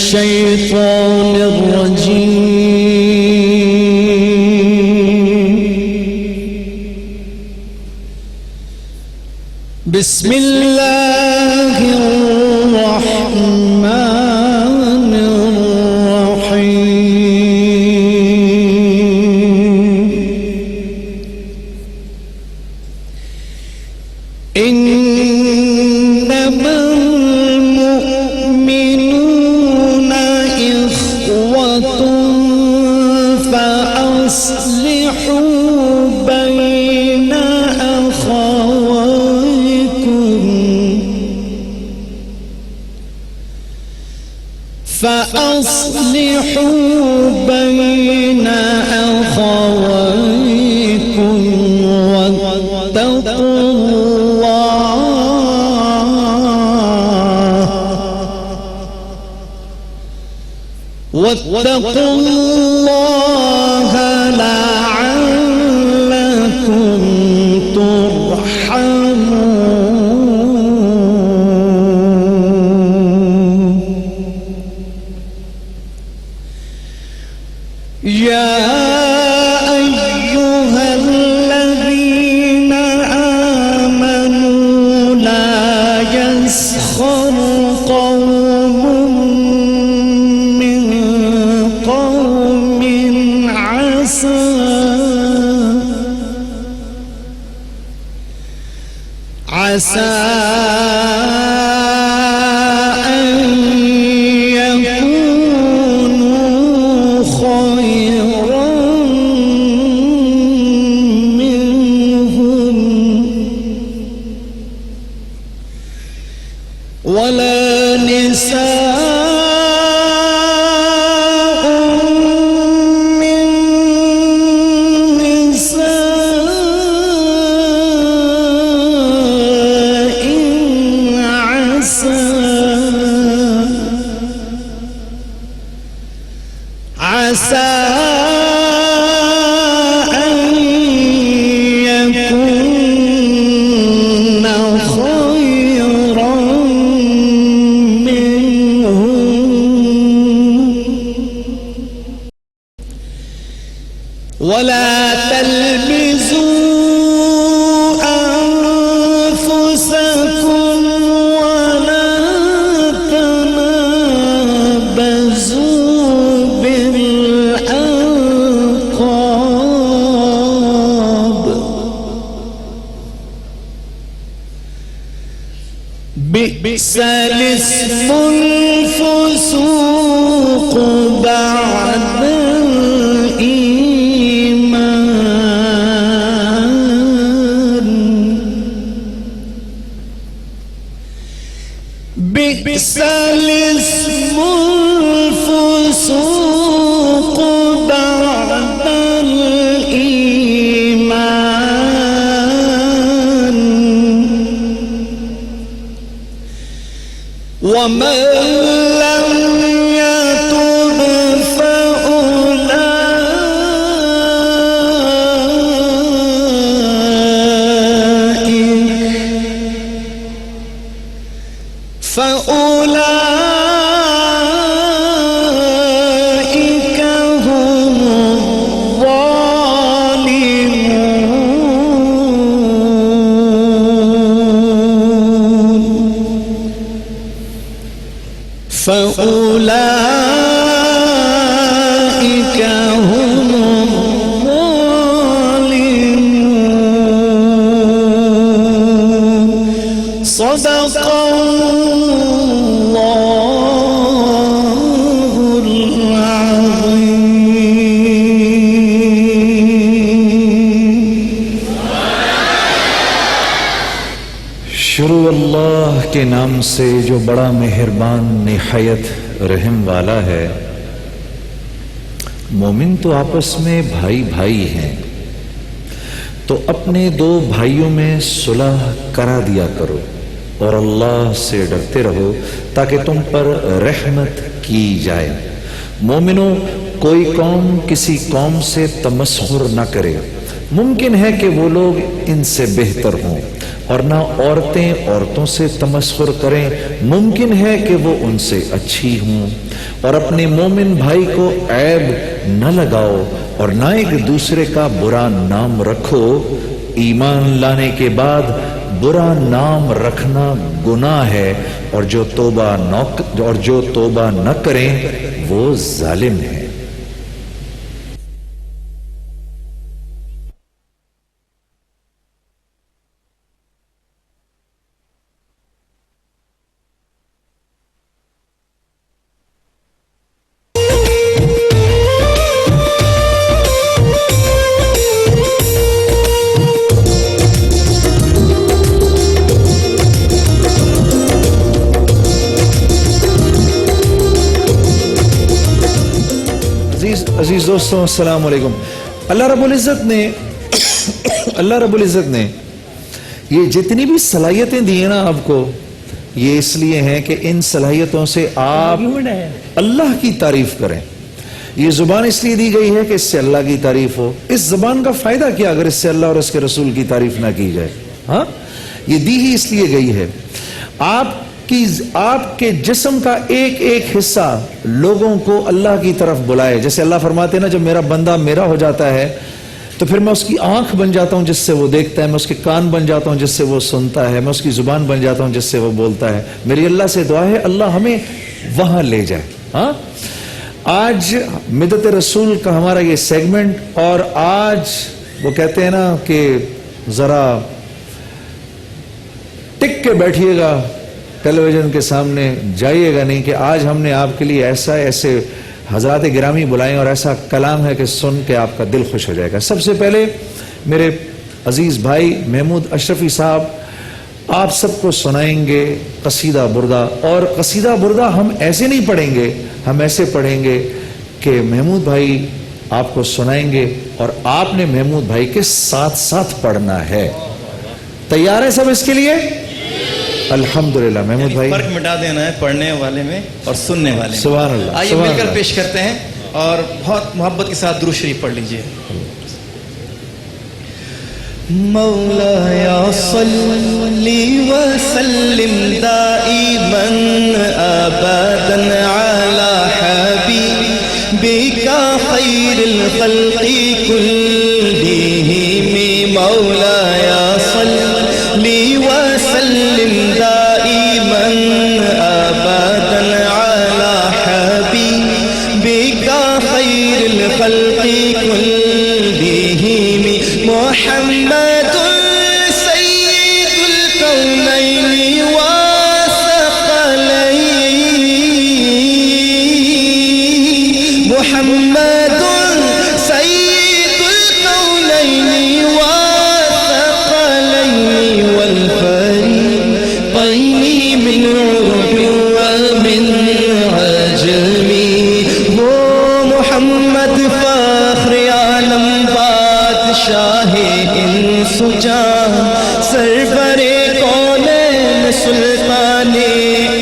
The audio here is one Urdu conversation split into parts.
الشيطان الرجيم. بسم الله الرحمن الرحيم. إنما المؤمنون إخوة فأصلحوا بين أخويكم واتقوا الله لعلكم ترحمون. يا أيها الذين آمنوا لا يسخر قوم من قوم عسى أن يكونوا خيرا منهم ولا نساء من نساء عسى أن يكون خيرا منهم ولا تلمزوا أنفسكم ولا تنابزوا بالألقاب بئس الاسم الفسوق بعد الإيمان. بئس الاسم الفسوق بعد الإيمان ومن لم يتب فأولئك هم الظالمون. فأولئك هم الظالمون. صدق الله العظيم. شروع اللہ کے نام سے جو بڑا مہربان نہایت رحم والا ہے. مومن تو آپس میں بھائی بھائی ہیں تو اپنے دو بھائیوں میں صلح کرا دیا کرو اور اللہ سے ڈرتے رہو تاکہ تم پر رحمت کی جائے. مومنوں، کوئی قوم کسی قوم سے تمسخر نہ کرے. ممکن ہے کہ وہ لوگ ان سے بہتر ہوں اور نہ عورتیں عورتوں سے تمسخر کریں، ممکن ہے کہ وہ ان سے اچھی ہوں، اور اپنے مومن بھائی کو عیب نہ لگاؤ اور نہ ایک دوسرے کا برا نام رکھو۔ ایمان لانے کے بعد برا نام رکھنا گناہ ہے، اور جو توبہ نہ کریں وہ ظالم ہے۔ عزیز دوستوں، السلام علیکم۔ اللہ رب العزت نے یہ جتنی بھی صلاحیتیں دی ہیں نا آپ کو، یہ اس لیے ہیں کہ ان صلاحیتوں سے آپ اللہ کی تعریف کریں۔ یہ زبان اس لیے دی گئی ہے کہ اس سے اللہ کی تعریف ہو۔ اس زبان کا فائدہ کیا اگر اس سے اللہ اور اس کے رسول کی تعریف نہ کی جائے؟ ہاں، یہ دی ہی اس لیے گئی ہے۔ آپ کے جسم کا ایک ایک حصہ لوگوں کو اللہ کی طرف بلائے۔ جیسے اللہ فرماتے ہیں نا، جب میرا بندہ میرا ہو جاتا ہے تو پھر میں اس کی آنکھ بن جاتا ہوں جس سے وہ دیکھتا ہے، میں اس کے کان بن جاتا ہوں جس سے وہ سنتا ہے، میں اس کی زبان بن جاتا ہوں جس سے وہ بولتا ہے۔ میری اللہ سے دعا ہے اللہ ہمیں وہاں لے جائے۔ ہاں، آج مدت رسول کا ہمارا یہ سیگمنٹ، اور آج وہ کہتے ہیں نا کہ ذرا ٹک کے بیٹھیے گا، ٹیلی ویژن کے سامنے جائیے گا نہیں، کہ آج ہم نے آپ کے لیے ایسے حضرات گرامی بلائیں اور ایسا کلام ہے کہ سن کے آپ کا دل خوش ہو جائے گا۔ سب سے پہلے میرے عزیز بھائی محمود اشرفی صاحب آپ سب کو سنائیں گے قصیدہ بردہ، اور قصیدہ بردہ ہم ایسے نہیں پڑھیں گے، ہم ایسے پڑھیں گے کہ محمود بھائی آپ کو سنائیں گے اور آپ نے محمود بھائی کے ساتھ ساتھ پڑھنا ہے۔ تیار ہے سب اس کے لیے؟ الحمدللہ۔ محمود بھائی، فرق مٹا دینا ہے پڑھنے والے میں اور سننے والے میں۔ سبحان اللہ۔ آئیے مل کر پیش کرتے ہیں اور بہت محبت کے ساتھ درود شریف پڑھ لیجئے۔ مولایا صلی وسلم دائما ابدا علی حبیبک خیر الخلق کلہم۔ مولایا صلی وسلم دائما ابدا علی حبیبک خیر الخلق کلہم۔ محمد سید الکونین والثقلین، محمد سید الکونین والثقلین والفریقین من عرب ومن عجم۔ وہ محمد فخر عالم بادشاہ انس و جان، سرور کونین سلطان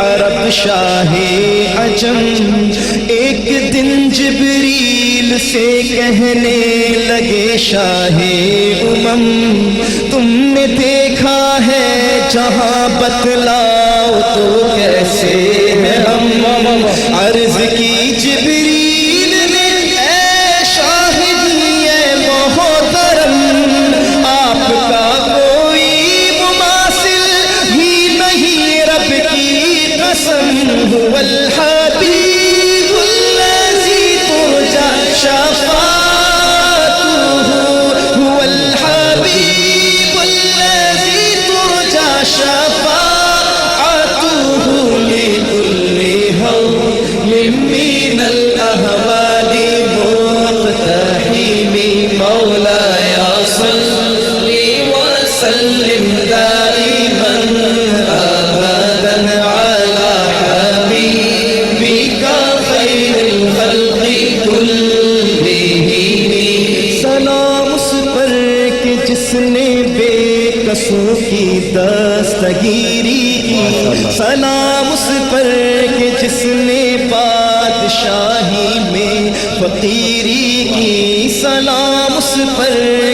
عرب شاہ عجم۔ ایک دن جبریل سے کہنے لگے شاہ امم، تم نے دیکھا ہے جہاں بتلاؤ تو کیسے ہے ہم۔ عرض کی جبریل نے اے شاہد یہ محترم، آپ کا کوئی مماثل ہی نہیں رب کی قسم۔ هو الحبیب الذی ترجى شفاعته، هو الحبیب الذی ترجى شفاعته لكل هول من الأهوال مقتحم۔ مولاي صل وسلم دائما أبدا على حبيبك خير الخلق كلهم۔ سلام اس پر کہ جس نے بے قصوں کی دستگیری کی، سلام اس پر کہ جس نے بات بادشاہی میں فقیری کی سلام اس پر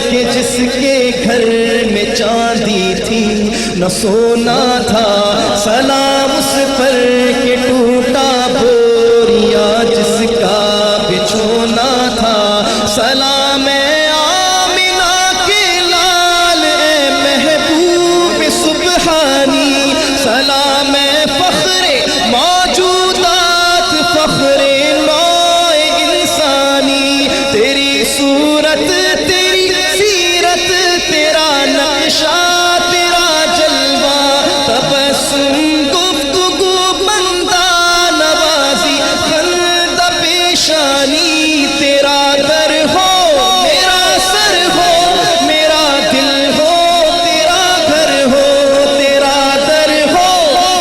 کہ جس کے گھر میں چاندی تھی نہ سونا تھا، سلام اس پر کہ ٹوٹا بوریا جس کا بچھونا تھا، سلام آمنہ کے لال اے محبوب سبحانی، سلام فخر موجودات فخر نوع انسانی، تیری صورت تیری سیرت تیرا نقشہ تیرا جلوہ، تبسم گفتگو بندہ نوازی خند پیشانی، تیرا در ہو میرا سر ہو میرا دل ہو تیرا گھر ہو، تیرا در ہو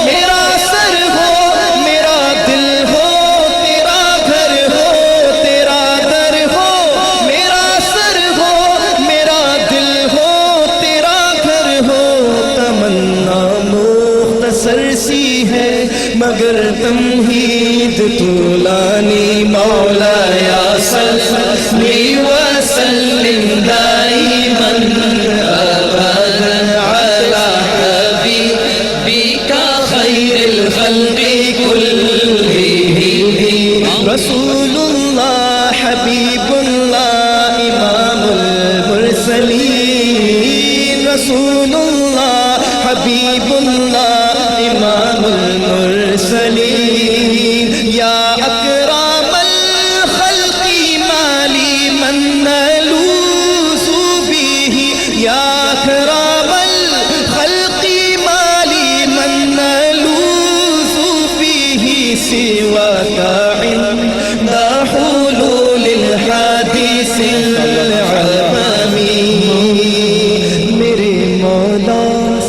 میرا سر ہو میرا دل ہو تیرا گھر ہو، تیرا در ہو میرا سر ہو میرا دل ہو تیرا گھر ہو، تمنا مختصر سی ہے مگر تمہید طولانی، مولا یا صلی وسلم دائما ابدا علی حبیبک خیر الخلق کلہم، رسول اللہ حبیب اللہ امام المرسلین، رسول اللہ حبیب اللہ امام المرسلین، یا اکرام الخلق مالی من نلوذ به، یا اکرام الخلق مالی من نلوذ به، سواک عند حلول الحادث العممی، میرے مولا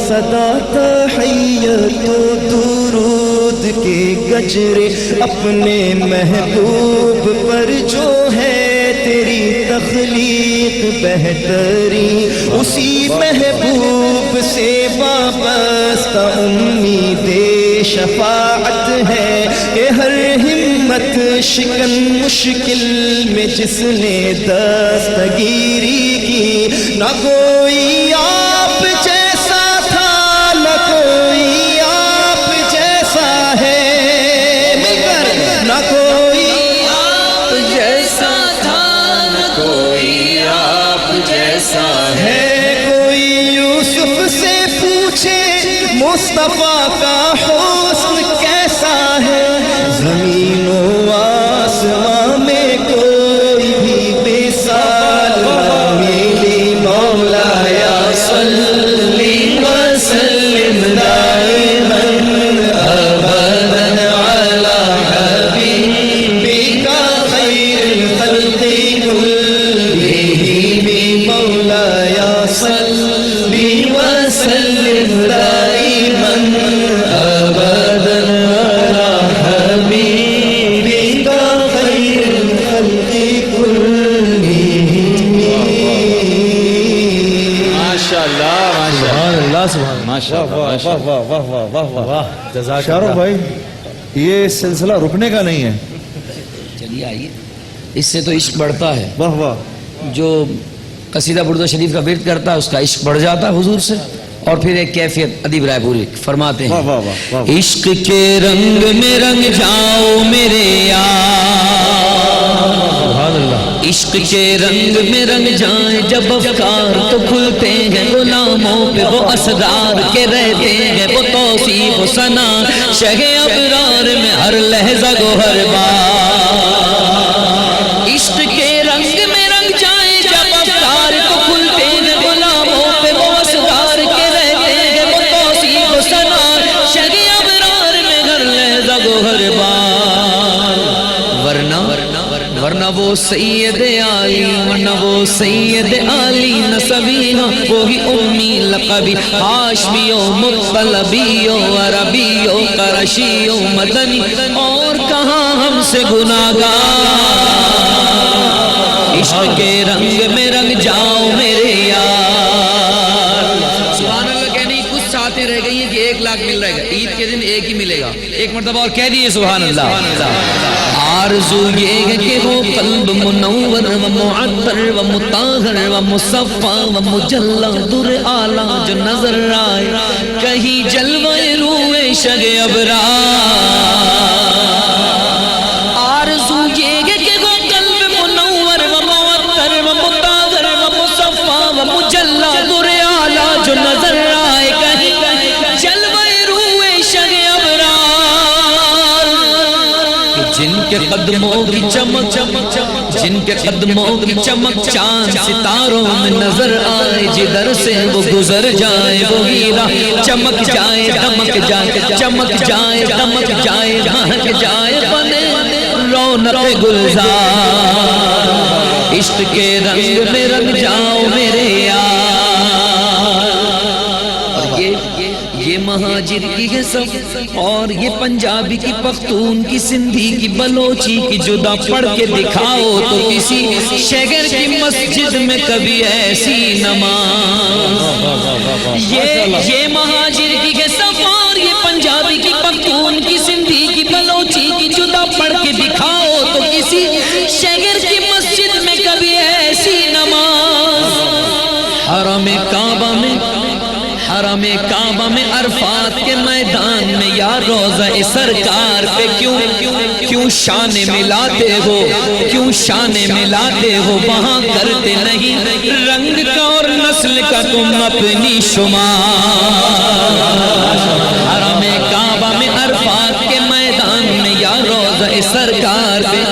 صدا تحیت و درود کے گجرے اپنے محبوب پر جو ہے تیری تخلیق بہتری، اسی محبوب سے وابستہ امید شفاعت ہے کہ ہر ہمت شکن مشکل میں جس نے دستگیری کی، نہ کوئی آپ جیسا تھا نہ کوئی آپ جیسا ہے، مل کر نہ کوئی آپ جیسا تھا نہ کوئی آپ جیسا ہے، کوئی یوسف سے پوچھے مصطفیٰ کا حسن کیسا ہے، زمین و آسمان میں کوئی بھی مثال نہ ملی، مولا یا صلی وسلم دائما ابدا علی حبیبک خیر الخلق کلہم، مولا یا صلی وسلم دائما ابدا علی حبیبک خیر الخلق کلہم۔ ماشاءاللہ ماشاءاللہ سبحان اللہ ماشاءاللہ واہ ماشاءاللہ واہ واہ واہ واہ واہ واہ جزاک شارف اللہ بھائی یہ سلسلہ رکنے کا نہیں ہے، چلیے آئیے، اس سے تو عشق بڑھتا ہے، واہ واہ، جو قصیدہ برد شریف کا ورد کرتا ہے اس کا عشق بڑھ جاتا ہے حضور سے، اور پھر ایک کیفیت ادیب رائے پوری فرماتے واہ ہیں، واہ واہ واہ، عشق کے رنگ میں رنگ جاؤ میرے یار، سبحان اللہ، عشق کے رنگ میں رنگ جائیں جب افکار تو کھلتے ہیں غلاموں پہ وہ اسرار کے رہتے ہیں وہ توصیف و ثنا شہ ابرار میں ہر لحظہ گو ہر بار، عشق کے رنگ میں رنگ جائیں جب افکار تو کھلتے ہیں غلاموں پہ وہ اسرار کے رہتے ہیں وہ توصیف و ثنا شہ ابرار میں ہر لحظہ گو ہر بار، ورنہ وہ سید عالی، ورنہ وہ سید عالی نسبینا وہی امی لقبی ہاشمی و مطلبی و عربی و قرشی و مدنی، اور کہاں ہم سے گناہگار، عشق کے رنگ میں رنگ جاؤ میرے یار، سبحان اللہ کہنے کی کچھ ساتیں رہ گئی ہیں کہ 1 لاکھ مل رہے گا، عید کے دن ایک ہی ملے گا، ایک مرتبہ اور کہہ دیئے سبحان اللہ، آرزو یہ ہے کہ وہ قلب منور و معطر و مطہر و مصفا و مجلہ در اعلیٰ جو نظر آئے کہیں جلوہ روح شگ ابرار آرزو یہ ہے کہ وہ قلب منور و معطر و مطہر و مصفا و مجلہ در اعلیٰ جو نظر آئے کہیں جلوہ روح شگ ابرار جن کے قدموں کی چمک جن کے قدموں کی چمک چاند ستاروں میں نظر آئے جدھر سے وہ گزر جائے وہ ہیرا چمک جائے دمک جائے چمک جائے دمک جائے مہک جائے بنے رونق گلزار عشق کے رنگ میں رنگ جاؤ میرے یار اور یہ مہاجر کی ہے سب اور یہ پنجابی کی پختون کی سندھی کی بلوچی کی جدا پڑھ کے دکھاؤ تو کسی شہر کی مسجد میں کبھی ایسی نماز یہ مہاجر کی ہے سب اور یہ پنجابی کی پختون کی سندھی کی بلوچی کی جدا پڑھ کے دکھاؤ تو کسی شہر کی مسجد میں کبھی ایسی نماز حرم کعبہ میں عرفات کے میدان میں یا روضہ سرکار پہ کیوں شان ملاتے ہو کیوں شان ملاتے ہو وہاں کرتے نہیں رنگ کا اور نسل کا تم اپنی شمار حرم کعبہ میں عرفات کے میدان میں یا روضہ سرکار پہ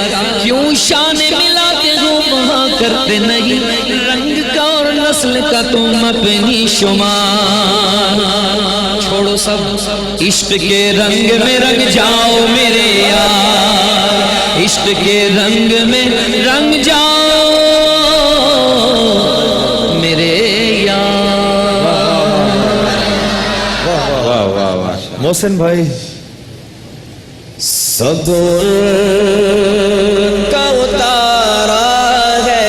کیوں شان ملاتے ہو وہاں کرتے نہیں رنگ کا اور نسل کا تم اپنی شمار چھوڑو سب عشق کے رنگ میں رنگ جاؤ میرے یار عشق کے رنگ میں رنگ جاؤ میرے یار محسن بھائی صبر کا اتارا ہے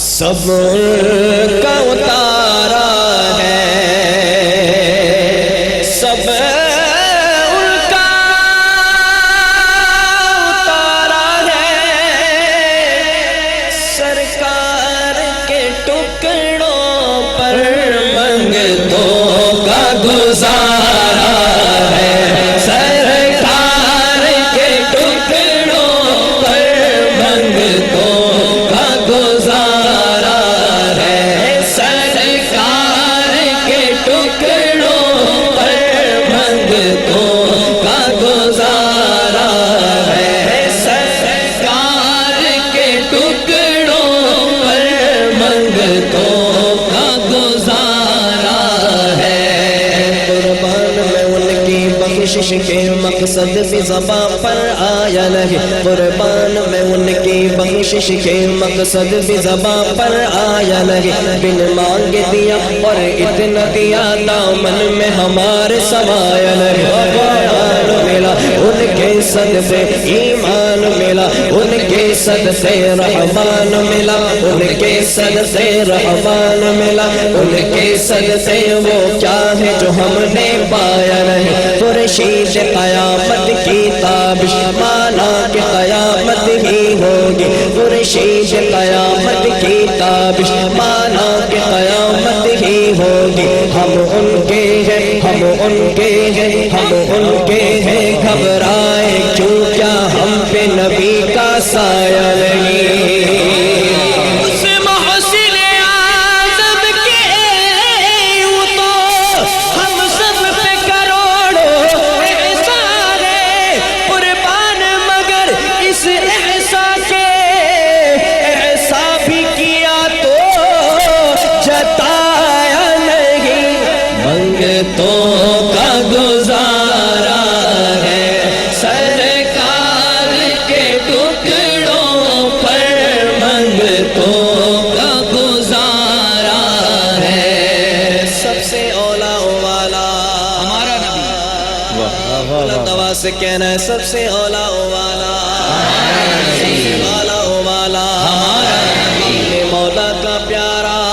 صبر کا اتارا ہے صبر کا اتارا ہے سرکار کے ٹکڑوں پر منگتوں کا گزارا ہے سرکار کے ٹکڑوں پر منگتوں کا گزارا ہے سرکار کے ٹکڑوں پر منگتوں کا گزارا ہے سرکار کے ٹکڑوں پر منگتوں کا گزارا ہے قربان میں ان کی بخشش کے مقصد بھی زباں پر آیا نہیں قربان میں ان کی بخشش کے مقصد بھی زباں پر آیا نہیں بن مانگ دیا اور اتنا دیا دامن میں ہمارے سمایا نہیں قرآن ملا ان کے صدقے ایمان ملا ان کے صدقے رحمان ملا ان کے صدقے رحمان ملا ان کے صدقے وہ کیا ہے جو ہم نے پایا نہیں خورشید قیامت کی تابش مانا کہ قیامت ہی ہوگی خورشید قیامت کی تابش مانا کہ قیامت ہی ہوگی ہم ان کے ہیں ہم ان کے ہیں ہم ان کے ہیں گھبرائے کیوں کیا ہم پہ نبی کا سایہ نہیں سے کہنا ہے سب سے اولا والا والا والا اپنے مولا کا پیارا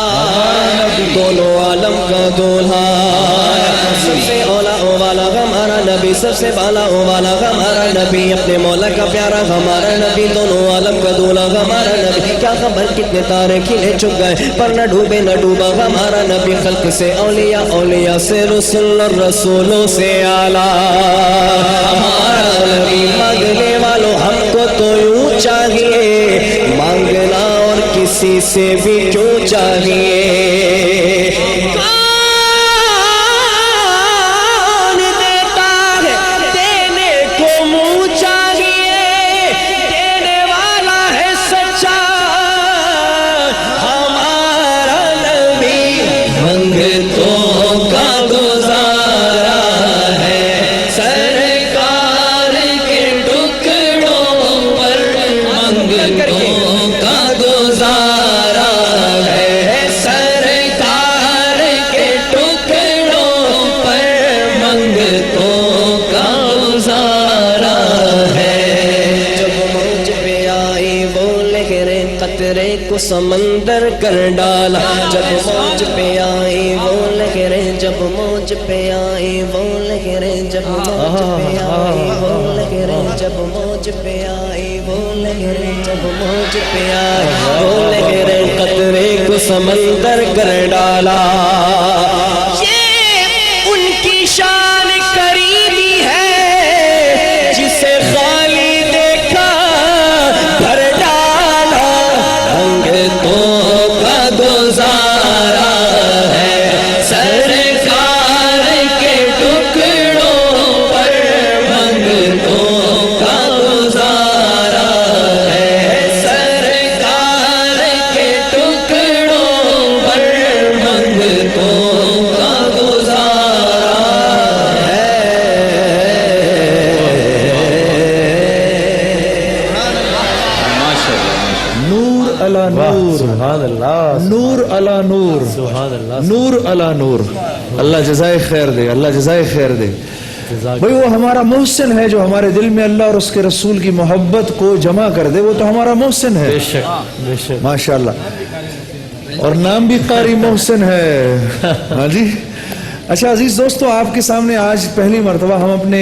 سب سے بالا و والا ہمارا نبی، اپنے مولا کا پیارا ہمارا نبی، دونوں عالم کا دولا ہمارا نبی، کیا خبر کتنے تارے کھلے چک گئے پر نہ ڈوبے نہ ڈوبا ہمارا نبی، خلق سے اولیاء، اولیاء سے رسول اور رسولوں سے اعلیٰ ہمارا نبی۔ مانگنے والوں ہم کو تو یوں چاہیے، مانگنا اور کسی سے بھی کیوں چاہیے، کون دیتا ہے دینے کو منہ چاہیے، دینے والا ہے سچا ہمارا نبی، منگتوں کا گزارا ہے سرکار کے ٹکڑوں پر، منگتوں کا گزارا ہے سرکار کے ٹکڑوں پر، منگتوں کا گزارا ہے۔ جب موج پہ آئی وہ لہریں قطرے کو سمندر کر ڈالا، جب موج پہ آئی وہ لہریں، جب موج پہ آئی وہ لہریں، جب موج پہ آئی وہ لہریں، جب موج پہ آئی وہ لہریں، جب موج پہ آئی وہ لہریں قطرے کو سمندر کر ڈالا، یہ ان کی شان قریبی ہے جسے خالی دیکھا بھر ڈالا، منگتوں کا گزارا ہے سرکار کے ٹکڑوں پر، منگتوں کا گزارا ہے سرکار کے ٹکڑوں پر، منگتوں کا گزارا نور علا نور، سبحان اللہ، نور علا نور، سبحان اللہ، نور علا نور۔ اللہ جزائے خیر دے، اللہ جزائے خیر دے۔ بھئی وہ ہمارا محسن ہے جو ہمارے دل میں اللہ اور اس کے رسول کی محبت کو جمع کر دے، وہ تو ہمارا محسن ہے، بے شک بے شک۔ ماشاءاللہ، اور نام بھی قاری محسن ہے۔ ہاں جی، اچھا عزیز دوستو، آپ کے سامنے آج پہلی مرتبہ ہم اپنے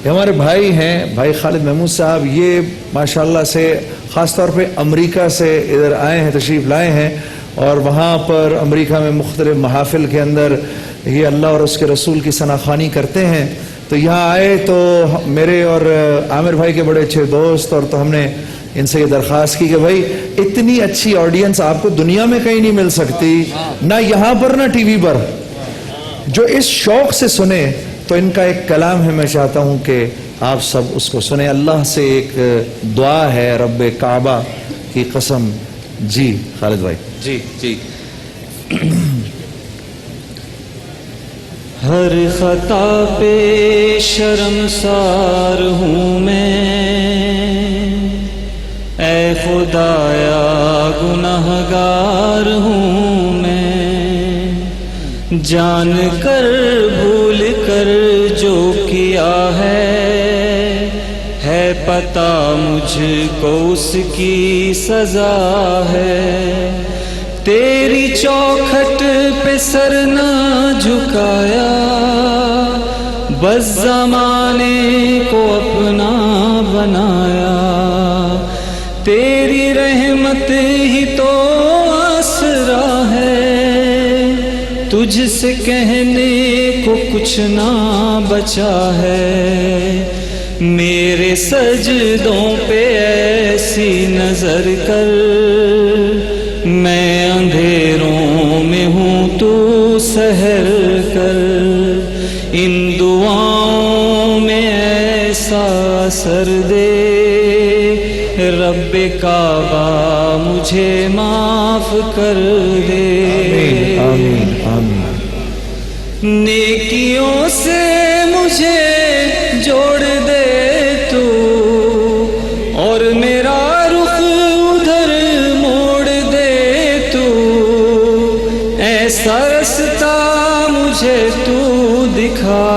ہمارے بھائی ہیں، بھائی خالد محمود صاحب، یہ ماشاءاللہ سے خاص طور پہ امریکہ سے ادھر آئے ہیں، تشریف لائے ہیں، اور وہاں پر امریکہ میں مختلف محافل کے اندر یہ اللہ اور اس کے رسول کی ثناخوانی کرتے ہیں۔ تو یہاں آئے تو میرے اور عامر بھائی کے بڑے اچھے دوست، اور تو ہم نے ان سے یہ درخواست کی کہ بھائی اتنی اچھی آڈینس آپ کو دنیا میں کہیں نہیں مل سکتی، نہ یہاں پر نہ ٹی وی پر، جو اس شوق سے سنے، تو ان کا ایک کلام ہے، میں چاہتا ہوں کہ آپ سب اس کو سنیں۔ اللہ سے ایک دعا ہے رب کعبہ کی قسم۔ جی خالد بھائی۔ جی جی۔ ہر خطا پہ شرمسار ہوں میں، اے خدایا گنہگار ہوں میں، جان کر بھول کر جو کیا ہے پتہ مجھ کو اس کی سزا ہے، تیری چوکھٹ پہ سر نہ جھکایا، بس زمانے کو اپنا بنایا، تیری رحمت ہی تو آسرا ہے، تجھ سے کہنے کو کچھ نہ بچا ہے، میرے سجدوں پہ ایسی نظر کر، میں اندھیروں میں ہوں تو سحر کر، ان دعاؤں میں ایسا اثر دے، رب کعبہ مجھے معاف کر دے، آمین آمین۔ نیکیوں سے مجھے جوڑ دے تو، اور میرا رخ ادھر موڑ دے تو، ایسا رستہ مجھے تو دکھا،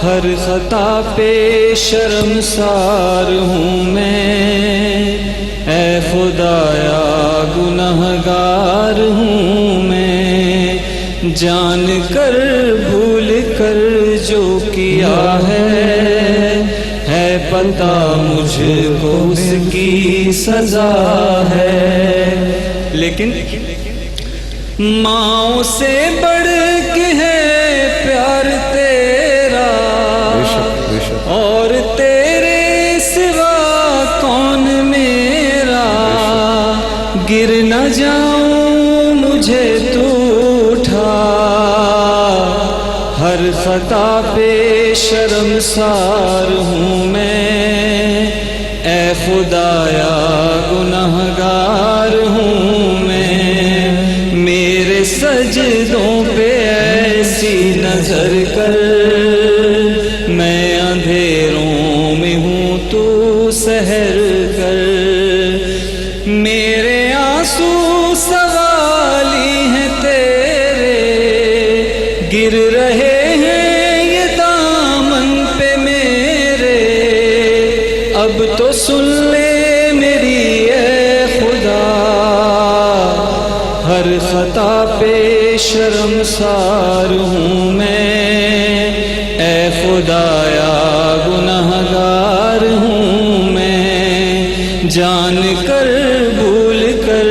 ہر خطا پہ شرمسار ہوں میں، اے خدایا گنہگار ہوں میں، جان کر بھول کر جو کیا ہے پتہ مجھ کو اس کی سزا ہے، لیکن ماں سے بڑھ کے ہے پیار تیرا، اور تیرے سوا کون میرا، گر نہ جاؤں مجھے تو اٹھا، ہر خطا پہ شرمسار ہوں میں، اے خدایا گنہگار ہوں میں، میرے سجدوں پہ ایسی نظر کر، میں اندھیروں میں ہوں تو سحر کر، میرے آنسو سوالی ہیں تیرے، گر رہے ہیں یہ دامن پہ میرے، اب تو سن لے میری اے خدا، ہر خطا پہ شرمسار ہوں میں، اے خدایا گنہگار ہوں میں، جان کر بھول کر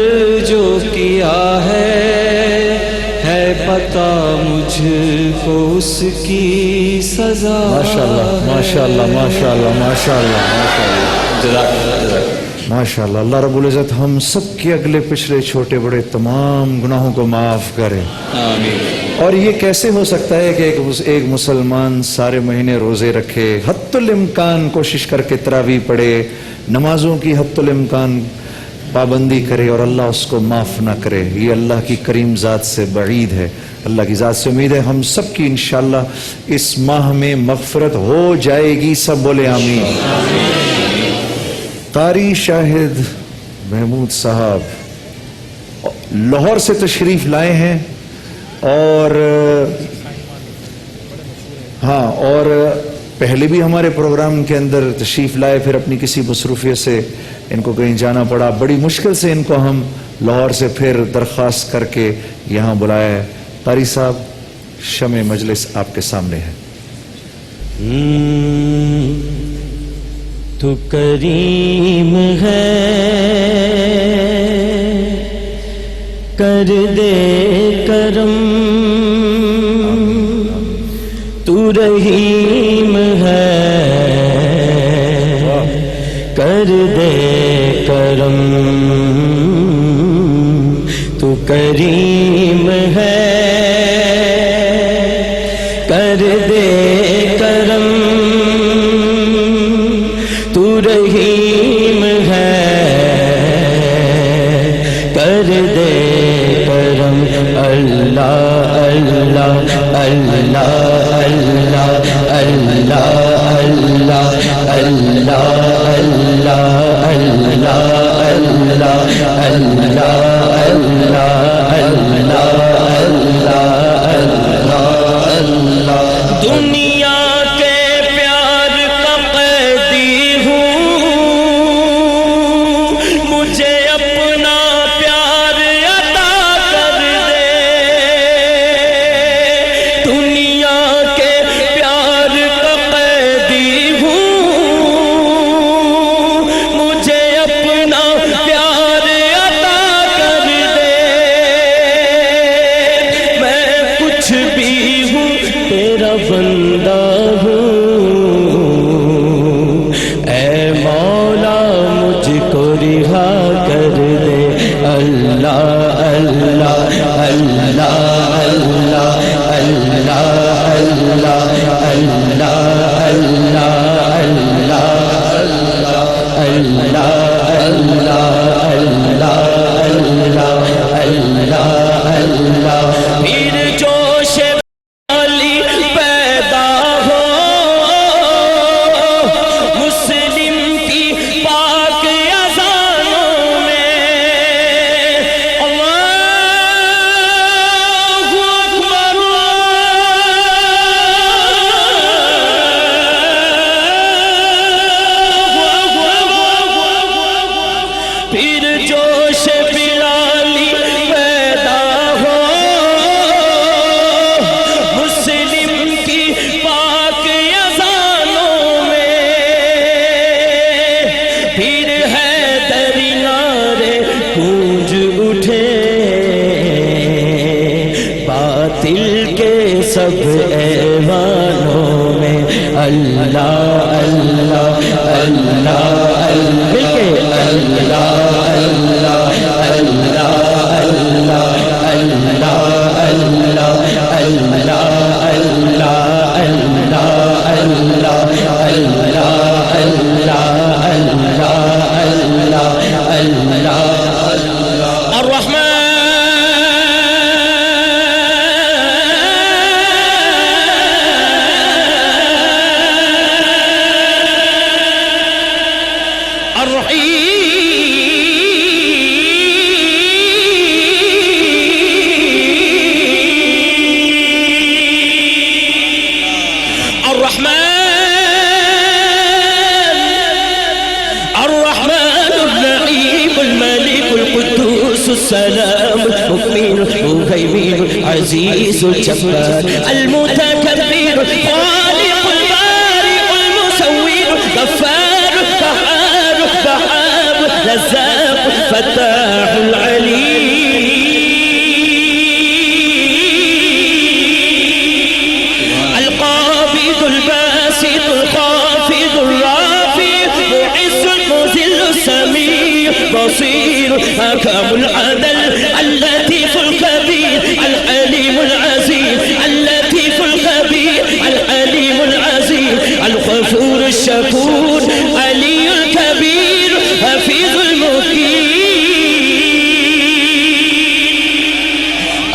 جو کیا ہے پتہ مجھ کو اس کی سزا۔ ماشاءاللہ ماشاءاللہ ماشاءاللہ ماشاءاللہ ماشاءاللہ۔ اللہ رب العزت ہم سب کے اگلے پچھلے چھوٹے بڑے تمام گناہوں کو معاف کرے، آمین۔ اور یہ کیسے ہو سکتا ہے کہ ایک مسلمان سارے مہینے روزے رکھے، حتی الامکان کوشش کر کے تراویح پڑھے، نمازوں کی حتی الامکان پابندی کرے، اور اللہ اس کو معاف نہ کرے؟ یہ اللہ کی کریم ذات سے بعید ہے، اللہ کی ذات سے امید ہے ہم سب کی انشاءاللہ اس ماہ میں مغفرت ہو جائے گی، سب بولے آمین۔ قاری شاہد محمود صاحب لاہور سے تشریف لائے ہیں، اور ہاں، اور پہلے بھی ہمارے پروگرام کے اندر تشریف لائے، پھر اپنی کسی مصروفیت سے ان کو کہیں جانا پڑا، بڑی مشکل سے ان کو ہم لاہور سے پھر درخواست کر کے یہاں بلایا ہے۔ قاری صاحب شمع مجلس آپ کے سامنے ہے۔ تو کریم ہے، کر دے کرم، تو رحیم ہے، کر دے کرم، تو کریم ہے، کر دے کرم، تو رحیم ہے، کر دے کرم، اللہ اللہ اللہ اللہ اللہ اللہ اللہ دنیا کے پیار کا قیدی ہوں، مجھے اپنا پیار عطا کر دے، دنیا کے پیار کا قیدی ہوں، مجھے اپنا پیار عطا کر دے، میں کچھ بھی ہوں تیرا بندہ ہوں، اے مولا مجھ کو رہا کر دے، اللہ اللہ اللہ اللہ اللہ اللہ اللہ اللہ اللہ پھر جوش علی پیدا ہو، مسلم کی پاک اذانوں میں، اللہ اکبر دل کے سب ایوانوں میں اللہ اللہ اللہ اللہ مل کے اللہ اللہ اللہ اللہ اللہ اللہ اللہ السلام المؤمن المهيمن العزيز الجبار المتكبر خالق البارئ المسوي غفار قهار وهاب رزاق فتاح العليم القابض الباسط الخافض الرافع معز المذل السميع بصير حكم العدل اللطيف الخبير الحليم العزيز اللطيف الخبير الحليم العزيز الغفور الشكور علي الكبير حفيظ المكين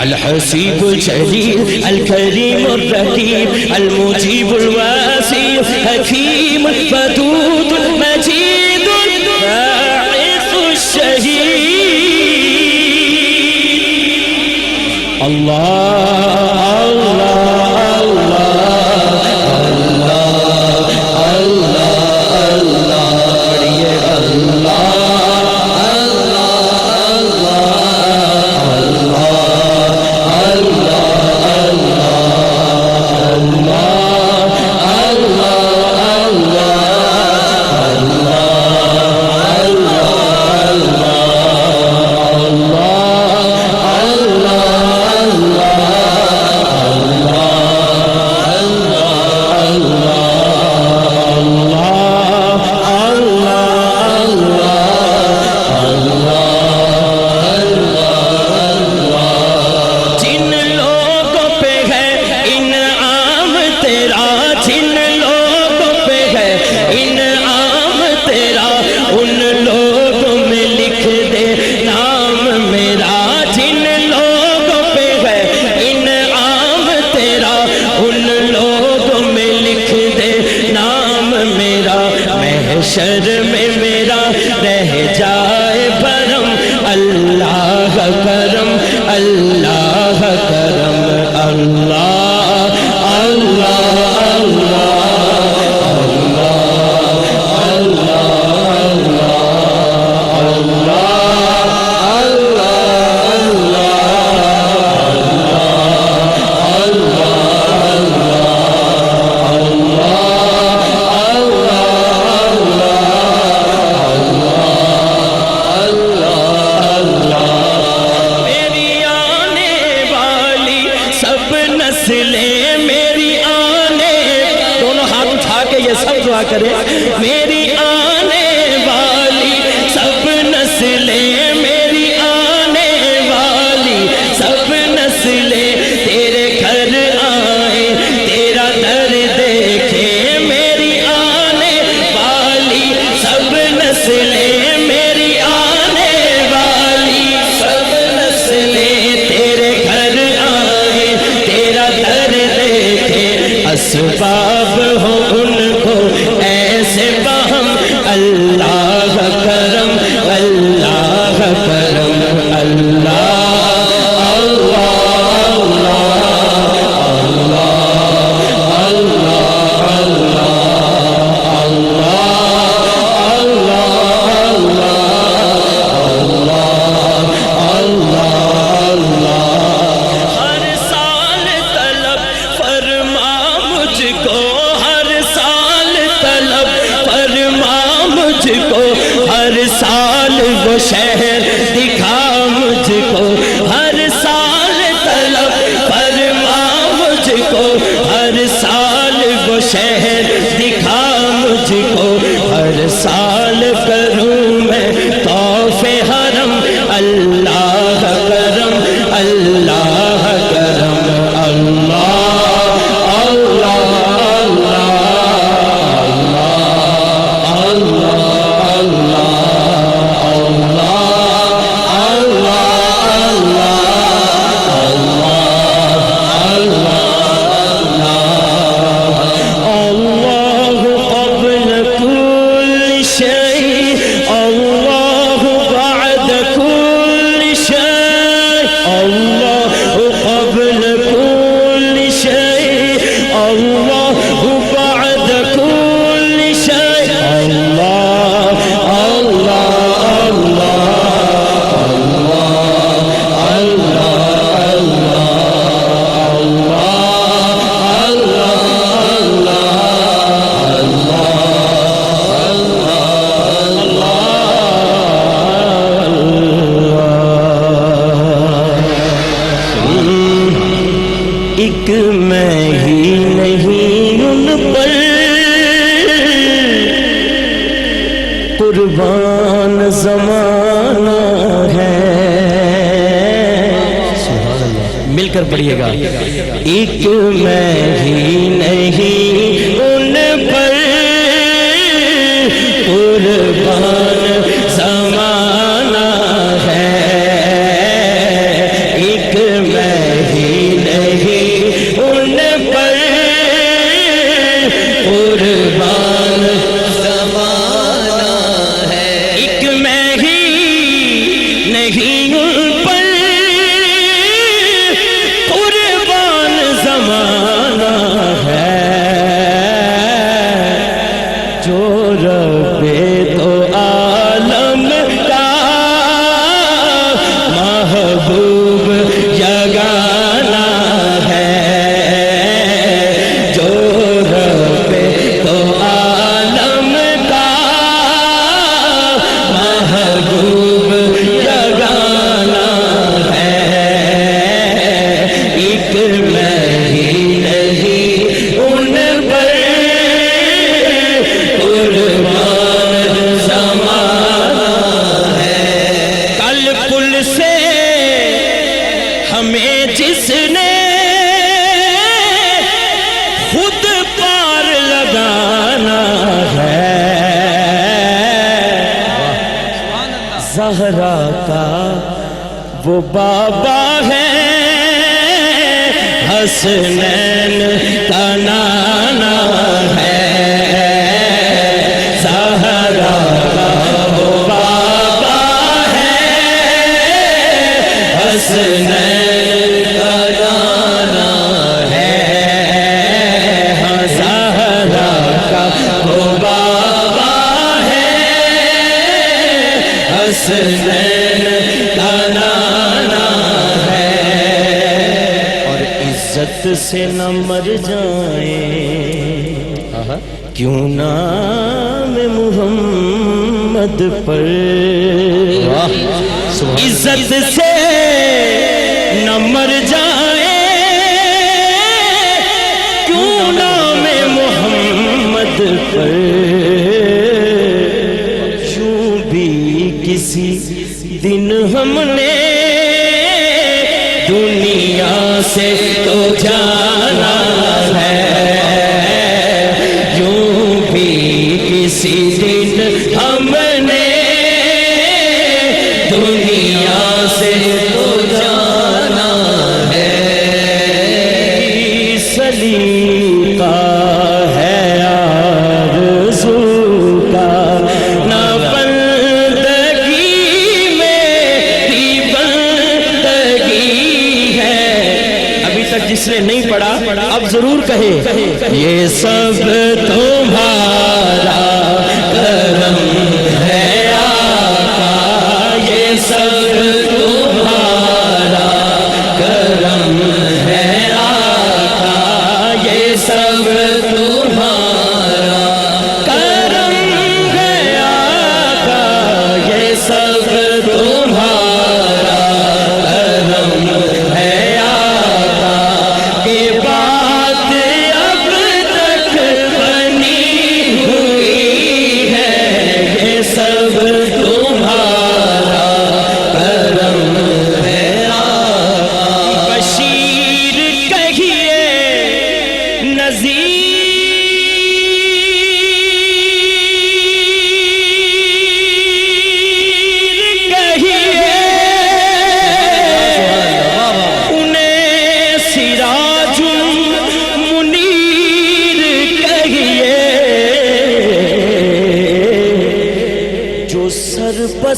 الحسيب الجليل الكريم الرحيم المجيب الواسع حكيم ودود مجيد باعث الشهيد الله الله شہر دکھا مجھ کو، ہر سال کروں میں طواف حرم، اللہ کرم اللہ کرم، اللہ اللہ قربان زمانہ ہے، مل کر پڑھیے گا، ایک میں ہی نہیں ان پر قربان زمانہ ہے، ایک میں ہی نہیں ان پر قربان زمانہ ہے، ایک میں ہی نہیں ان پر قربان زمانہ ہے، جو رب تو عالم کا محبوب یگانہ ہے، جو رب تو عالم کا محبوب یگانہ ہے، ایک میں ہی نہیں ان پر قربان زمانہ ہے، کل پل سے ہمیں جس نے خود پار لگانا ہے، زہرا کا وہ بابا ہے، حسنین کا نانا ہے، زہرا کا وہ بابا ہے، حسنین کا نانا ہے، ہاں زہرا کا وہ بابا ہے، حسنین کا نانا ہے، اور عزت سے نہ مر جائیں کیوں نام محمد پر، عزت سے نہ مر جائیں کیوں نام محمد پر، یوں بھی کسی دن ہم نے دنیا سے تو جانا ہے، یوں بھی کسی دن ہم نے دنیا سے تو جانا ہے، سلیقہ ہے آرزو کا، نہ بندگی میری بندگی ہے، ابھی تک جس نے نہیں پڑھا اب ضرور کہے، یہ سب تمہارا کرم ہے آقا، یہ سب تمہارا کرم ہے آقا، یہ سب تمہارا کرم ہے آقا، یہ سب تمہارا کرم ہے آقا، کہ بات اب تک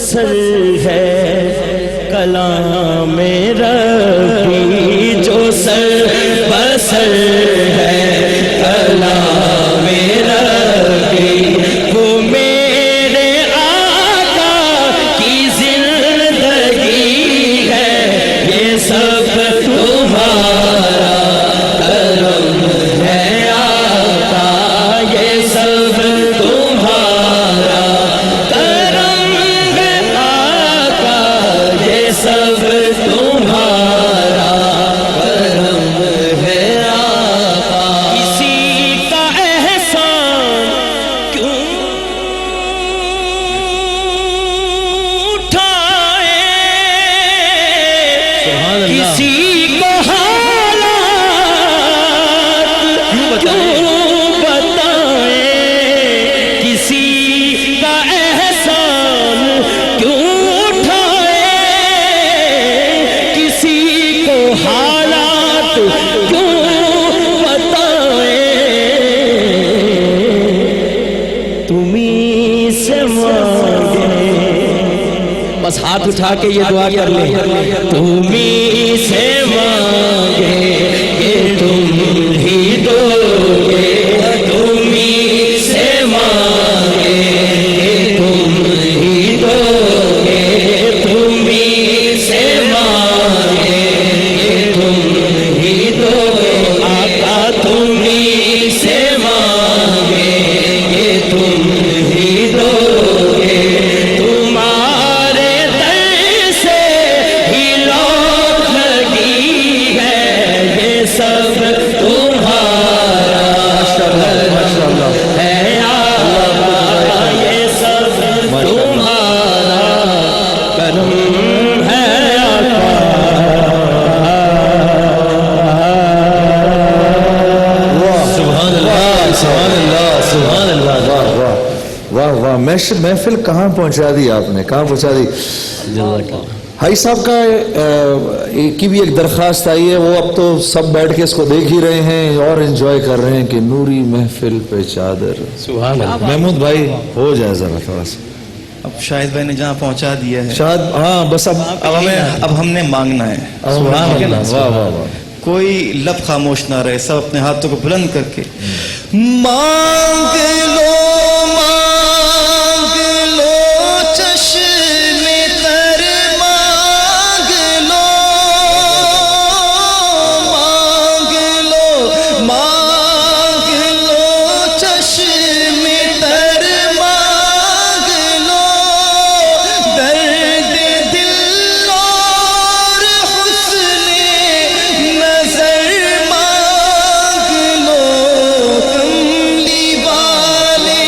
بسر ہے کلام ربی، جو سر بسر ہے کلام ربی، وہ میرے آقا کی زندگی ہے، یہ سب تمہارا کرم ہے آقا، یہ سب تمہارا کرم ہے آقا، یہ سب تمہارا کرم ہے آقا۔ کسی کا احسان کیوں اٹھائے، کسی کو حالات کیوں بتائیں، کسی کا احسان کیوں اٹھائے، کسی کو حالات کیوں بتائیں، تمہیں سے مانگے، بس ہاتھ اٹھا کے یہ دعا کر لیں، تمہیں سے مانگے یہ تم ہی دو گے، تمہیں سے مانگے یہ تم ہی دو گے، تمہیں سے مانگے یہ تم ہی دو گے، آقا تمہیں سے مانگے یہ تم ہی دو گے، تمہارے در سے ہی لوٹ لگی ہے، یہ سب تمہارا ہے آقا، یہ سب تمہارا کرم ہے سبحان اللہ سبحان اللہ سبحان اللہ، واہ واہ واہ واہ، محفل کہاں پہنچا دی آپ نے، کہاں پہنچا دی۔ بھائی صاحب کا کی بھی ایک درخواست آئی ہے، وہ اب تو سب بیٹھ کے اس کو دیکھ ہی رہے ہیں اور انجوائے کر رہے ہیں کہ نوری محفل پہ چادر، سبحان اللہ۔ محمود بھائی ہو جائے ذرا تھوڑا سا، اب شاہد بھائی نے جہاں پہنچا دیا ہے، شاید ہاں بس اب ہم نے مانگنا ہے، سبحان اللہ، واہ واہ واہ، کوئی لب خاموش نہ رہے، سب اپنے ہاتھوں کو بلند کر کے مانگ لو مانگ لو، چشم تر مانگ لو، مانگ لو مانگ لو، چشم تر مانگ لو، درد دل اور حسن نظر مانگ لو، کملی والے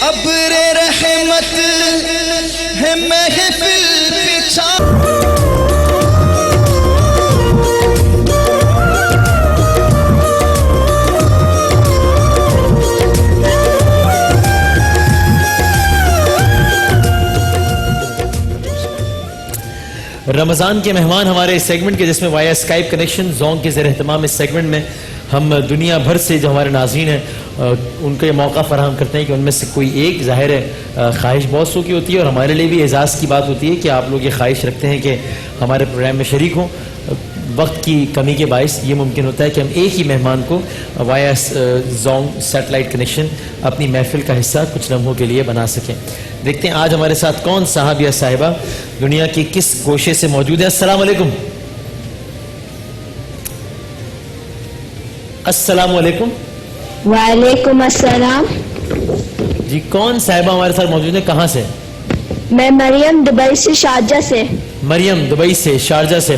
ابر رحمت ہے محفل بچھا رمضان کے مہمان ہمارے اس سیگمنٹ کے جس میں وایا اسکائپ کنیکشن زونگ کے زیر اہتمام اس سیگمنٹ میں ہم دنیا بھر سے جو ہمارے ناظرین ہیں ان کو یہ موقع فراہم کرتے ہیں کہ ان میں سے کوئی ایک ظاہر ہے خواہش بہت سو کی ہوتی ہے اور ہمارے لیے بھی اعزاز کی بات ہوتی ہے کہ آپ لوگ یہ خواہش رکھتے ہیں کہ ہمارے پروگرام میں شریک ہوں. وقت کی کمی کے باعث یہ ممکن ہوتا ہے کہ ہم ایک ہی مہمان کو وایا زونگ سیٹلائٹ کنیکشن اپنی محفل کا حصہ کچھ لمحوں کے لیے بنا سکیں. دیکھتے ہیں آج ہمارے ساتھ کون صاحب یا صاحبہ دنیا کی کس گوشے سے موجود ہے. السلام علیکم. السلام علیکم. وعلیکم السلام. جی کون صاحبہ ہمارے ساتھ موجود ہے, کہاں سے؟ میں مریم دبئی سے شارجہ سے. مریم دبئی سے شارجہ سے.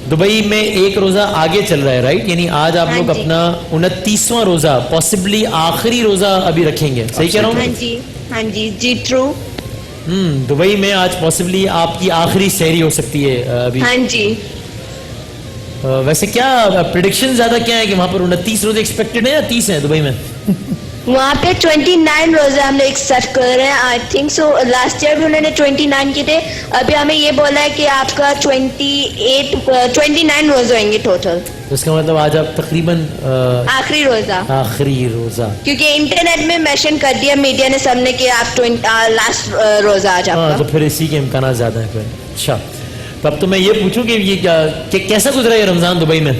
دبئی میں ایک روزہ آگے چل رہا ہے رائٹ, یعنی آج آپ لوگ اپنا 29واں روزہ پاسبلی آخری روزہ ابھی رکھیں گے, صحیح کہہ رہا ہوں؟ ہاں جی ہاں جی جی ٹرو. دبئی میں آج پاسبلی آپ کی آخری سحری ہو سکتی ہے ابھی. ہاں جی. ویسے کیا پریڈکشن زیادہ کیا ہے کہ وہاں پر 29 روزے ایکسپیکٹڈ ہیں یا 30 ہیں دبئی میں؟ وہاں پہ 29 روزے ہم لوگ سیٹ کر رہے ہیں. I think so last year بھی انہوں نے 29 کی تھے. ابھی ہمیں یہ بولا ہے کہ آپ کا 29 روزے ہوئیں گے ٹوٹل. اس کا مطلب آج آپ تقریباً آخری روزہ. آخری روزہ, کیونکہ انٹرنیٹ میں مینشن کر دیا میڈیا نے سب نے کہ آپ لاسٹ روزہ آج آپ کا. تو پھر اسی کے امکانات زیادہ ہیں پھر. اچھا تو اب تو میں یہ پوچھوں کہ یہ کیسا گزرا ہے رمضان دبئی میں؟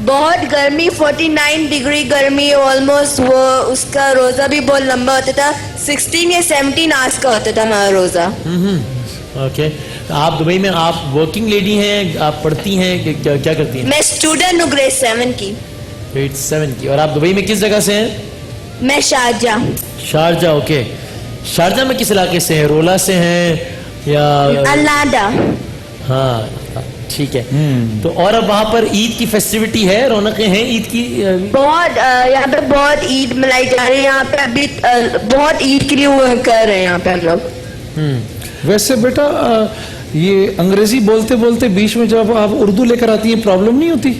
بہت گرمی, 49 ڈگری گرمی آلموسٹ. وہ اس کا روزہ بھی بہت لمبا ہوتا تھا, 16 یا 17 آورس کا ہوتا تھا ہمارا روزہ. اوکے. آپ دبئی میں آپ ورکنگ لیڈی ہیں, آپ پڑھتی ہیں, کیا کرتی ہیں؟ میں اسٹوڈنٹ ہوں گریڈ 7 کی. گریڈ 7 کی. اور آپ دبئی میں کس جگہ سے ہیں؟ میں شارجہ. شارجہ. اوکے. شارجہ میں کس علاقے سے ہیں, رولا سے ہیں یا الادا؟ ہاں ٹھیک ہے. تو اور اب وہاں پر عید کی فیسٹیوٹی ہے, رونقیں ہیں عید کی؟ بہت یہاں پہ بہت عید منائی جا رہی ہے. یہاں پہ ابھی بہت عید کے لیے وہ کر رہے ہیں یہاں پہ ہم لوگ. ویسے بیٹا یہ انگریزی بولتے بولتے بیچ میں جب آپ اردو لے کر آتی ہیں پرابلم نہیں ہوتی؟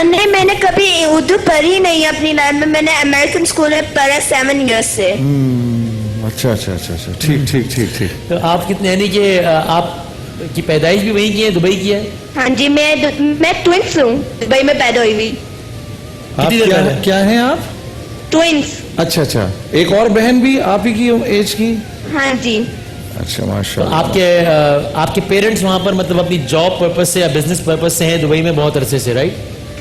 نہیں, میں نے کبھی اردو پڑھی نہیں اپنی لائف میں. میں نے امریکن اسکول میں پڑھا 7 ایئرس سے. اچھا اچھا اچھا اچھا ٹھیک ٹھیک ٹھیک ٹھیک. تو آپ کتنے, یعنی کہ آپ کی پیدائش بھی وہیں کی ہے, دبئی کی ہے؟ ہاں جی, میں ٹوئنس ہوں, دبئی میں پیدا ہوئی ہوئی. آپ کیا ہیں آپ؟ ٹوئنس. اچھا اچھا. ایک اور بہن بھی آپ ہی کی ایج کی؟ ہاں جی. اچھا ماشاء اللہ. آپ کے پیرنٹس وہاں پر مطلب اپنی جاب پرپز سے یا بزنس پرپز سے ہیں دبئی میں بہت عرصے سے, رائٹ؟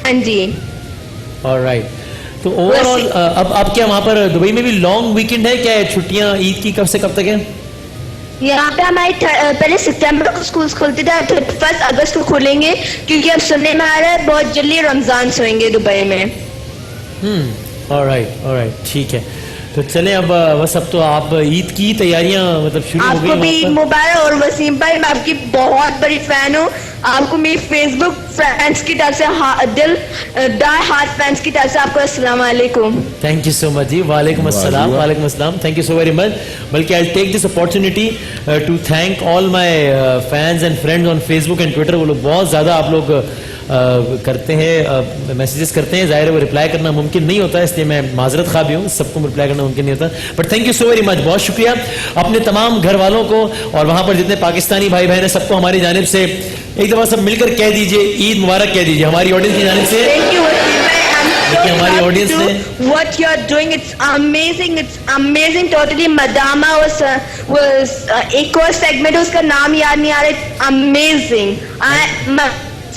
ہاں جی. آلرائٹ. تو اوور آل اب کیا وہاں پر دبئی میں بھی لانگ ویکینڈ ہے, کیا چھٹیاں عید کی کب سے کب تک ہیں؟ یہاں پہ ہماری پہلے ستمبر کو اسکول کھلتے تھے, 31 اگست کو کھلیں گے, کیونکہ اب سننے میں آ رہا ہے بہت جلدی رمضان ہوئیں گے دبئی میں. آلرائٹ آلرائٹ ٹھیک ہے. تو چلیں اب بس اب تو آپ عید کی تیاریاں مطلب شروع ہو گئی. آپ کو بھی عید مبارک. اور وسیم بھائی میں آپ کی بہت بڑی فین ہوں. آپ کو میری فیس بک فینس کی طرف سے, دل ڈائی ہارٹ فینس کی طرف سے آپ کو السلام علیکم. تھینک یو سو مچ جی. وعلیکم السلام. وعلیکم السلام. Thank you so very much. بلکہ I take this opportunity to thank all my fans and friends on Facebook and Twitter. وہ لوگ بہت زیادہ آپ لوگ کرتے ہیں, میسیجز کرتے ہیں. ظاہر ہے وہ رپلائی کرنا ممکن نہیں ہوتا ہے, اس لیے میں معذرت خواہ بھی ہوں, سب کو رپلائی کرنا ممکن نہیں ہوتا, but thank you so very مچ. بہت شکریہ اپنے تمام گھر والوں کو اور وہاں پر جتنے پاکستانی بھائی بہن ہیں سب کو ہماری جانب سے ایک دفعہ سب مل کر کہہ دیجئے عید مبارک کہہ دیجئے ہماری آڈینس کی جانب سے. ہماری آڈینس نے what you are doing, it's amazing totally. Madama was ایک اور سیگمنٹ اس کا نام یاد نہیں آ رہا. Amazing.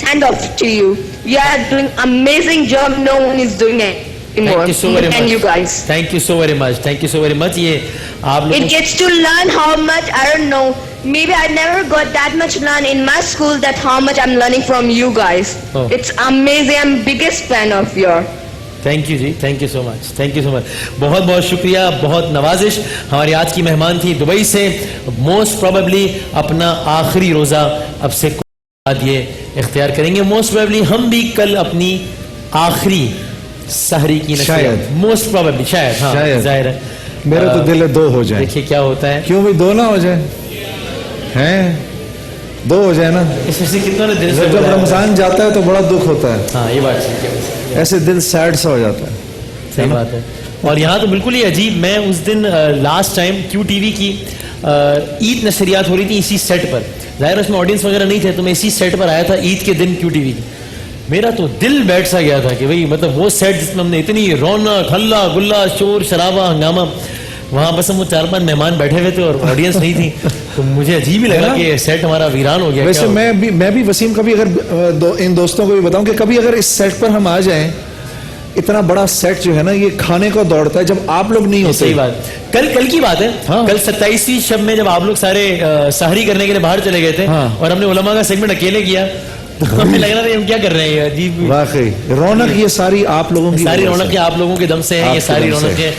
Hand off to you. You are doing amazing job. No one is doing it anymore. Thank you so very much. And you guys. Thank you so very much. Thank you so very much. یہ آپ لوگ It gets to learn how much, I don't know. Maybe I never got that much learn in my school that how much I'm learning from you guys. Oh. It's amazing. I'm biggest fan of your. Thank you جی. Thank you so much. Thank you so much. بہت بہت شکریہ, بہت نوازش. ہماری آج کی مہمان تھی دبئی سے, موسٹ پروبیبلی اپنا آخری روزہ اب سے یہ اختیار کریں گے. موسٹ پروبیبلی ہم بھی کل اپنی آخری سحری کی شاید موسٹ پروبیبلی شاید, ہاں ظاہر ہے میرا تو دل ہے دو ہو جائیں. دیکھیے کیا ہوتا ہے. کیوں بھائی دو نہ ہو جائیں؟ ہیں دو ہو جائے نا. اس میں سے کتنا نے دل سے جب رمضان جاتا ہے تو بڑا دکھ ہوتا ہے. ہاں یہ بات ٹھیک ہے. ایسے دل سیڈ سا ہو جاتا ہے. صحیح بات ہے. اور یہاں تو بالکل ہی عجیب. میں اس دن لاسٹ ٹائم کیو ٹی وی کی عید نشریات ہو رہی تھی اسی سیٹ پر. ظاہر اس میں آڈینس وغیرہ نہیں تھے تو میں اسی سیٹ پر آیا تھا عید کے دن کیو ٹی وی کی. میرا تو دل بیٹھ سا گیا تھا کہ بھئی مطلب وہ سیٹ جس میں ہم نے اتنی رونق ہلا گلا شور شرابہ ہنگامہ, وہاں بس ہم وہ 4-5 مہمان بیٹھے ہوئے تھے اور آڈینس نہیں تھی. تو مجھے عجیب ہی لگا کہ سیٹ ہمارا ویران ہو گیا. ویسے میں بھی وسیم کبھی اگر ان دوستوں کو بھی بتاؤں کہ کبھی اگر اس سیٹ پر ہم آ جائیں, اتنا بڑا سیٹ جو ہے نا یہ کھانے کو دوڑتا ہے جب آپ لوگ نہیں ہوتے. صحیح بات. کل کی بات ہے. کل 27ویں شب میں جب آپ لوگ سارے سحری کرنے کے لیے باہر چلے گئے تھے اور ہم نے علماء کا سیگمنٹ اکیلے کیا, ہمیں لگ رہا تھا ہم کیا کر رہے ہیں. عجیب. واقعی رونق یہ ساری آپ لوگوں کی, ساری رونقیں آپ لوگوں کے دم سے ہیں. یہ ساری رونقیں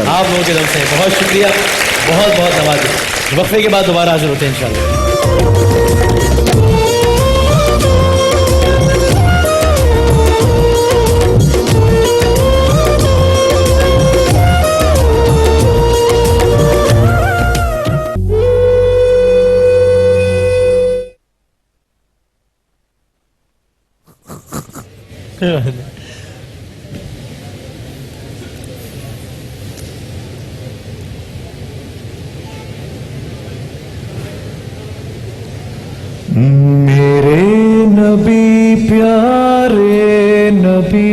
آپ لوگوں کے دم سے ہیں. بہت شکریہ, بہت بہت نوازش. وقفے کے بعد دوبارہ حاضر ہوتے ہیں انشاءاللہ. میرے نبی پیارے نبی,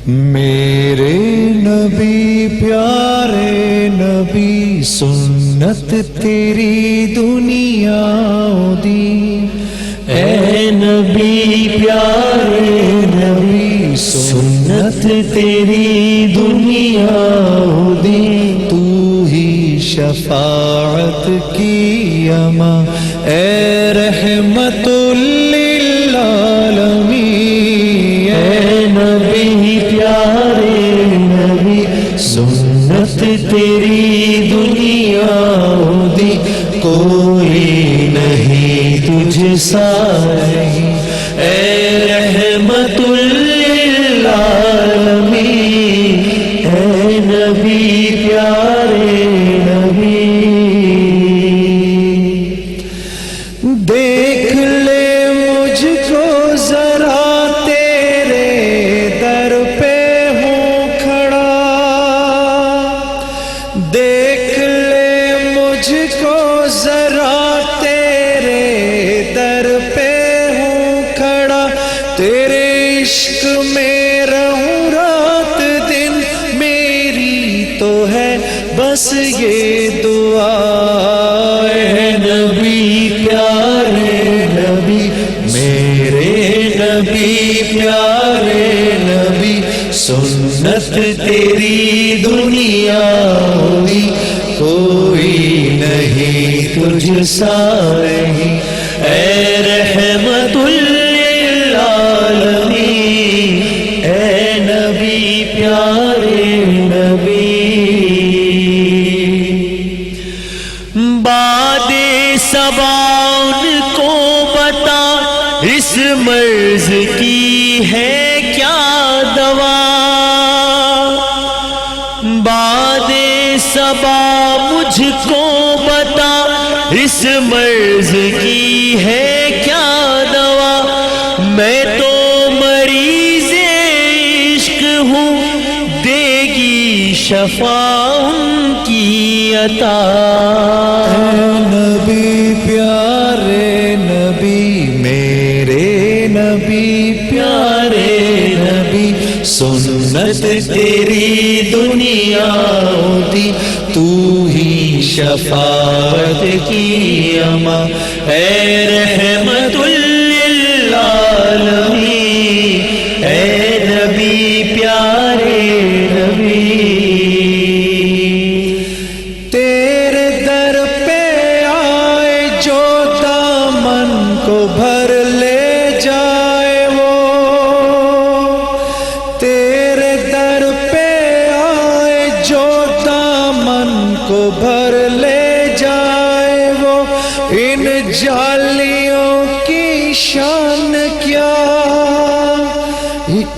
میرے نبی پیارے نبی, سنت تیری دنیا دی. اے نبی پیارے نبی, سنت تیری دنیا دی. تو ہی شفاعت کی اما, اے رحمت للعالمین. اے نبی پیارے نبی, سنت تیری دنیا دی. کوئی نہیں تجھ سا, اے رحمت للعالمین. اے نبی پیارے نبی, دیکھ لے مجھ کو ذرا تیرے در پہ ہوں کھڑا. دیکھ لے مجھ کو ذرا تیرے در پہ ہوں کھڑا. تیرے عشق میں رہوں رات دن, میری تو ہے بس یہ دعا. اے نبی پیارے نبی, میرے نبی پیارے نبی, سنت تیری دنیا دی. کوئی نہیں تجھ سا, اے رحمت للعالمین. اے نبی پیارے نبی, باد صبا ان کو بتا اس مرض کی ہے کیا دوا. باد صبا مجھ کو بتا اس مرض کی ہے کیا دوا. میں تو مریض عشق ہوں, دے گی شفا ان کی عطا. نبی پیارے نبی, میرے نبی پیارے نبی, سنت تیری دنیا دی. تو ہی شفاعت کی اما, اے رحمت للعالمین. اے نبی پیارے نبی, تیرے در پہ آئے جو دامن کو بھر لے جائے وہ. تیرے در پہ آئے جو دامن کو بھر لے جائے وہ. ان جالیوں کی شان کیا, ایک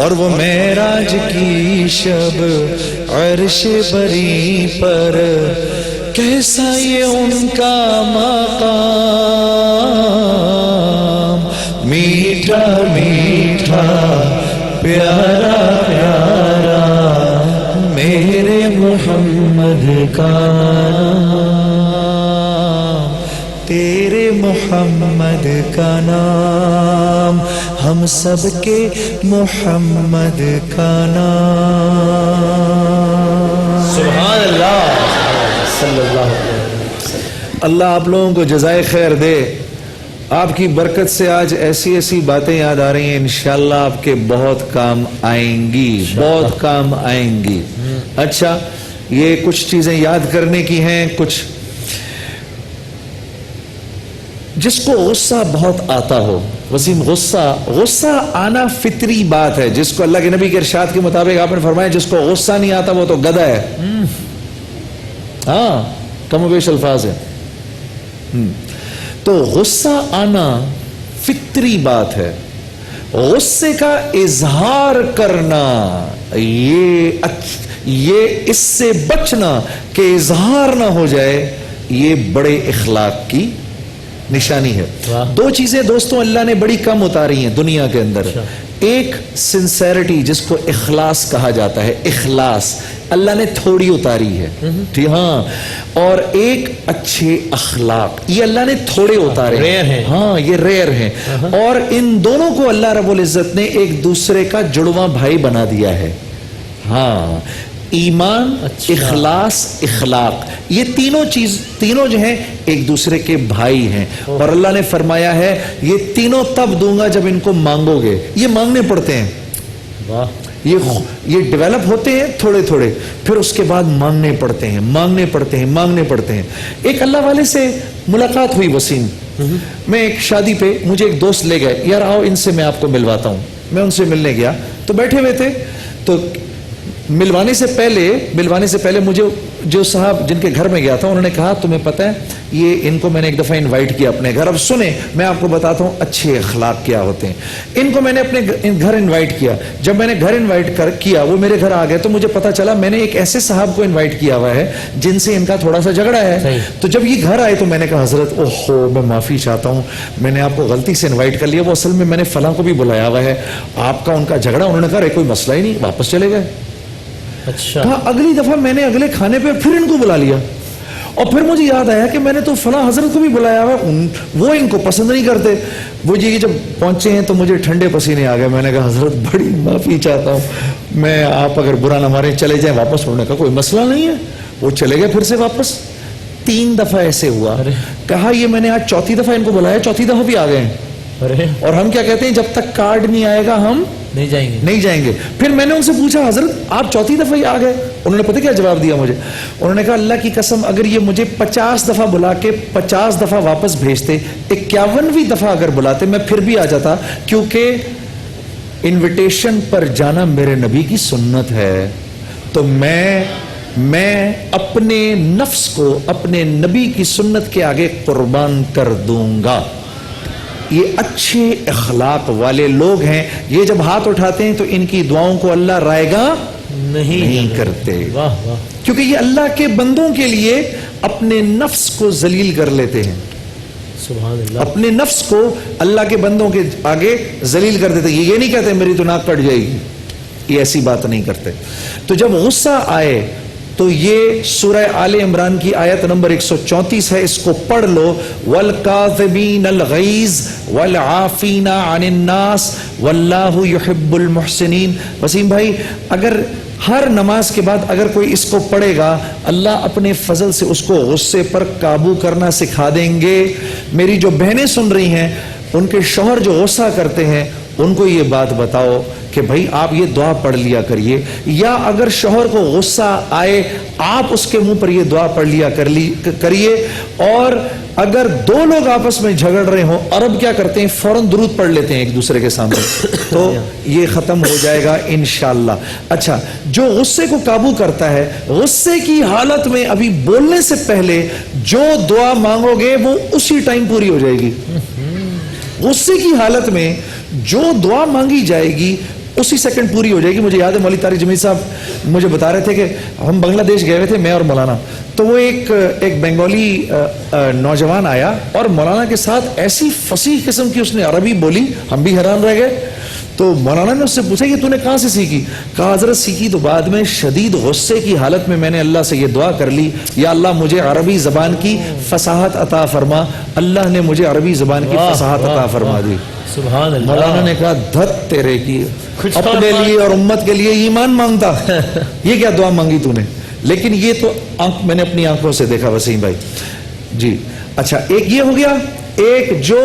اور وہ معراج کی شب عرش بری پر کیسا یہ ان کا مقام۔ میٹھا میٹھا پیارا پیارا میرے محمد کا نام، تیرے محمد کا نام، ہم سب کے محمد کا نام۔ سبحان اللہ صلی اللہ علیہ وسلم۔ اللہ آپ لوگوں کو جزائے خیر دے، آپ کی برکت سے آج ایسی ایسی باتیں یاد آ رہی ہیں، انشاءاللہ آپ کے بہت کام آئیں گی، بہت کام آئیں گی۔ اچھا، یہ کچھ چیزیں یاد کرنے کی ہیں۔ کچھ جس کو غصہ بہت آتا ہو، وسیم، غصہ آنا فطری بات ہے، جس کو اللہ کے نبی کے ارشاد کے مطابق آپ نے فرمایا جس کو غصہ نہیں آتا وہ تو گدھا ہے۔ ہاں، کم و بیش الفاظ ہے۔ تو غصہ آنا فطری بات ہے، غصے کا اظہار کرنا، یہ اس سے بچنا کہ اظہار نہ ہو جائے، یہ بڑے اخلاق کی نشانی ہے۔ دو چیزیں دوستوں اللہ نے بڑی کم اتاری ہیں دنیا کے اندر، ایک سنسیرٹی جس کو اخلاص کہا جاتا ہے، اخلاص اللہ نے تھوڑی اتاری ہے، ٹھیک، ہاں، اور ایک اچھے اخلاق یہ اللہ نے تھوڑے اتارے ہیں، ہاں یہ ریئر ہیں، اور ان دونوں کو اللہ رب العزت نے ایک دوسرے کا جڑواں بھائی بنا دیا ہے۔ ہاں، ایمان، اخلاص، اخلاق، یہ تینوں جو ہیں ایک دوسرے کے بھائی ہیں، اور اللہ نے فرمایا ہے یہ تینوں تب دوں گا جب ان کو مانگو گے۔ یہ مانگنے پڑتے ہیں، یہ ڈیولپ ہوتے ہیں تھوڑے تھوڑے، پھر اس کے بعد مانگنے پڑتے ہیں، مانگنے پڑتے ہیں، مانگنے پڑتے ہیں۔ ایک اللہ والے سے ملاقات ہوئی وسیم، میں ایک شادی پہ، مجھے ایک دوست لے گئے، یار آؤ ان سے میں آپ کو ملواتا ہوں۔ میں ان سے ملنے گیا تو بیٹھے ہوئے تھے، تو ملوانے سے پہلے مجھے جو صاحب جن کے گھر میں گیا تھا انہوں نے کہا تمہیں پتہ ہے یہ ان کو میں نے ایک دفعہ انوائٹ کیا اپنے گھر۔ اب سنیں میں آپ کو بتاتا ہوں اچھے اخلاق کیا ہوتے ہیں۔ ان کو میں نے اپنے گھر انوائٹ کیا، جب میں نے گھر انوائٹ کیا وہ میرے گھر آ گئے تو مجھے پتا چلا میں نے ایک ایسے صاحب کو انوائٹ کیا ہوا ہے جن سے ان کا تھوڑا سا جھگڑا ہے۔ تو جب یہ گھر آئے تو میں نے کہا حضرت اوہو میں معافی چاہتا ہوں، میں نے آپ کو غلطی سے انوائٹ کر لیا، وہ اصل میں نے فلاں کو بھی بلایا ہوا ہے، آپ کا ان کا جھگڑا۔ انہوں نے کہا کوئی مسئلہ ہی نہیں، واپس چلے گئے۔ اچھا، کہا اگلی دفعہ میں نے اگلے کھانے پہ پھر ان کو بلا لیا، اور پھر مجھے یاد آیا کہ میں نے تو فلاں حضرت کو بھی بلایا ہوا، وہ ان کو پسند نہیں کرتے۔ وہ جی جب پہنچے ہیں تو مجھے ٹھنڈے پسینے آ گئے، میں نے کہا حضرت بڑی معافی چاہتا ہوں، میں آپ اگر برا نہ ماریں چلے جائیں واپس۔ انہوں نے کہا کوئی مسئلہ نہیں ہے، وہ چلے گئے پھر سے واپس۔ 3 دفعہ ایسے ہوا، کہا یہ میں نے آج 4تھی دفعہ ان کو بلایا، 4تھی دفعہ بھی آ گئے ہیں، اور ہم کیا کہتے ہیں جب تک کارڈ نہیں آئے گا ہم نہیں جائیں گے۔ پھر میں نے ان سے پوچھا حضرت آپ 4تھی دفعہ ہی آ گئے؟ انہوں نے پتہ کیا جواب دیا مجھے؟ انہوں نے کہا اللہ کی قسم اگر یہ مجھے 50 دفعہ بلا کے 50 دفعہ واپس بھیجتے، 51ویں دفعہ اگر بلاتے میں پھر بھی آ جاتا، کیونکہ انویٹیشن پر جانا میرے نبی کی سنت ہے، تو میں اپنے نفس کو اپنے نبی کی سنت کے آگے قربان کر دوں گا۔ یہ اچھے اخلاق والے لوگ ہیں، یہ جب ہاتھ اٹھاتے ہیں تو ان کی دعاؤں کو اللہ رائیگاں نہیں کرتے، کیونکہ یہ اللہ کے بندوں کے لیے اپنے نفس کو ذلیل کر لیتے ہیں، اپنے نفس کو اللہ کے بندوں کے آگے ذلیل کر دیتے ہیں۔ یہ نہیں کہتے میری تو ناک کٹ جائے گی، یہ ایسی بات نہیں کرتے۔ تو جب غصہ آئے تو یہ سورہ آل عمران کی آیت نمبر 134 ہے، اس کو پڑھ لو، وَالْكَاظِمِينَ الْغَيْظَ وَالْعَافِينَ عَنِ النَّاسِ وَاللَّهُ يُحِبُّ الْمُحْسِنِينَ۔ وسیم بھائی اگر ہر نماز کے بعد اگر کوئی اس کو پڑھے گا اللہ اپنے فضل سے اس کو غصے پر قابو کرنا سکھا دیں گے۔ میری جو بہنیں سن رہی ہیں ان کے شوہر جو غصہ کرتے ہیں ان کو یہ بات بتاؤ کہ بھائی آپ یہ دعا پڑھ لیا کریے, یا اگر شوہر کو غصہ آئے آپ اس کے منہ پر یہ دعا پڑھ لیا کریے. اور اگر دو لوگ آپس میں جھگڑ رہے ہوں, عرب کیا کرتے ہیں فوراً درود پڑھ لیتے ہیں ایک دوسرے کے سامنے, تو یہ ختم ہو جائے گا انشاءاللہ. اچھا, جو غصے کو قابو کرتا ہے, غصے کی حالت میں ابھی بولنے سے پہلے جو دعا مانگو گے وہ اسی ٹائم پوری ہو جائے گی. غصے کی حالت میں جو دعا مانگی جائے گی اسی سیکنڈ پوری ہو جائے گی. مجھے یاد ہے مولوی طارق جمیل صاحب مجھے بتا رہے تھے کہ ہم بنگلہ دیش گئے ہوئے تھے, میں اور مولانا, تو وہ ایک بنگالی نوجوان آیا اور مولانا کے ساتھ ایسی فصیح قسم کی اس نے عربی بولی, ہم بھی حیران رہ گئے. تو مولانا نے اس سے پوچھا کہ تو نے کہاں سے سیکھی؟ کہا حضرت سیکھی تو بعد میں شدید غصے کی حالت میں نے اللہ سے یہ دعا کر لی, یا اللہ مجھے عربی زبان کی فصاحت عطا فرما. اللہ نے مجھے عربی زبان کی فصاحت عطا فرما دی. سبحان اللہ. مولانا نے کہا دھت تیرے کی, اپنے لیے اور امت کے لیے ایمان مانگتا, یہ کیا دعا مانگی تو نے؟ لیکن یہ تو میں نے اپنی آنکھوں سے دیکھا وسیم بھائی جی. اچھا, ایک یہ ہو گیا. ایک جو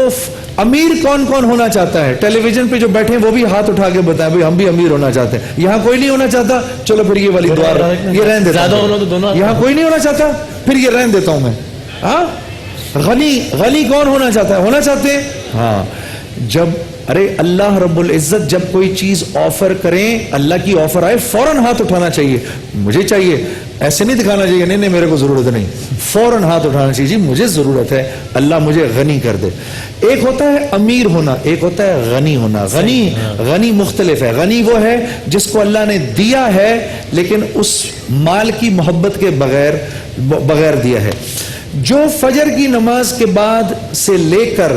امیر کون کون ہونا چاہتا ہے, ٹیلی ویژن پہ جو بیٹھے ہیں وہ بھی ہاتھ اٹھا کے بتائیں بھائی ہم بھی امیر ہونا چاہتے ہیں. یہاں کوئی نہیں ہونا چاہتا, چلو پھر یہ والی دعا یہ رہن دیتا ہوں. یہاں کوئی نہیں ہونا چاہتا, پھر یہ رہن دیتا ہوں میں. ہاں, غنی کون ہونا چاہتا ہے؟ ہونا چاہتے ہیں. ہاں, جب ارے اللہ رب العزت جب کوئی چیز آفر کریں, اللہ کی آفر آئے فوراً ہاتھ اٹھانا چاہیے. مجھے چاہیے, ایسے نہیں دکھانا چاہیے نہیں میرے کو ضرورت نہیں, فوراً ہاتھ اٹھانا چاہیے جی مجھے ضرورت ہے, اللہ مجھے غنی کر دے. ایک ہوتا ہے امیر ہونا, ایک ہوتا ہے غنی ہونا. غنی مختلف ہے. غنی وہ ہے جس کو اللہ نے دیا ہے لیکن اس مال کی محبت کے بغیر دیا ہے. جو فجر کی نماز کے بعد سے لے کر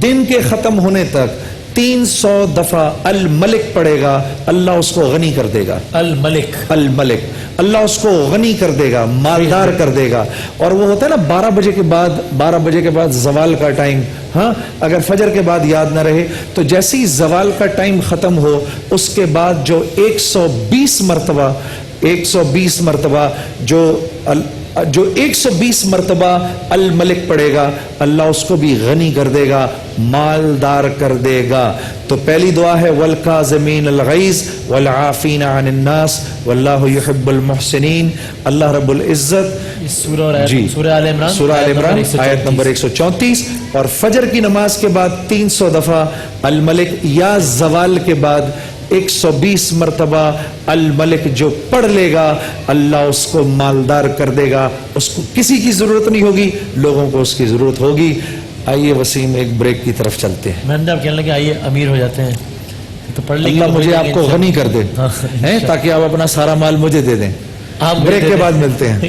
دن کے ختم ہونے تک 300 دفعہ الملک پڑھے گا, اللہ اس کو غنی کر دے گا. الملک اللہ اس کو غنی کر دے گا, مالدار کر دے گا. اور وہ ہوتا ہے نا 12 بجے کے بعد زوال کا ٹائم, ہاں اگر فجر کے بعد یاد نہ رہے تو جیسے ہی زوال کا ٹائم ختم ہو اس کے بعد جو 120 مرتبہ جو 120 مرتبہ الملک پڑھے گا, اللہ اس کو بھی غنی کر دے گا, مالدار کر دے گا. تو پہلی دعا ہے والکاظمین الغیظ والعافین عن الناس واللہ یحب المحسنین. اللہ رب العزت سورہ آل عمران آیت نمبر 134. اور فجر کی نماز کے بعد 300 دفعہ الملک, یا زوال کے بعد 120 مرتبہ الملک جو پڑھ لے گا اللہ اس کو مالدار کر دے گا. اس کو کسی کی ضرورت نہیں ہوگی, لوگوں کو اس کی ضرورت ہوگی. آئیے وسیم ایک بریک کی طرف چلتے ہیں. میں نے کہنے لگے آئیے امیر ہو جاتے ہیں تو پڑھ لیں. اللہ مجھے آپ کو غنی کر دے تاکہ آپ اپنا سارا مال مجھے دے دیں. آپ بریک کے بعد ملتے ہیں.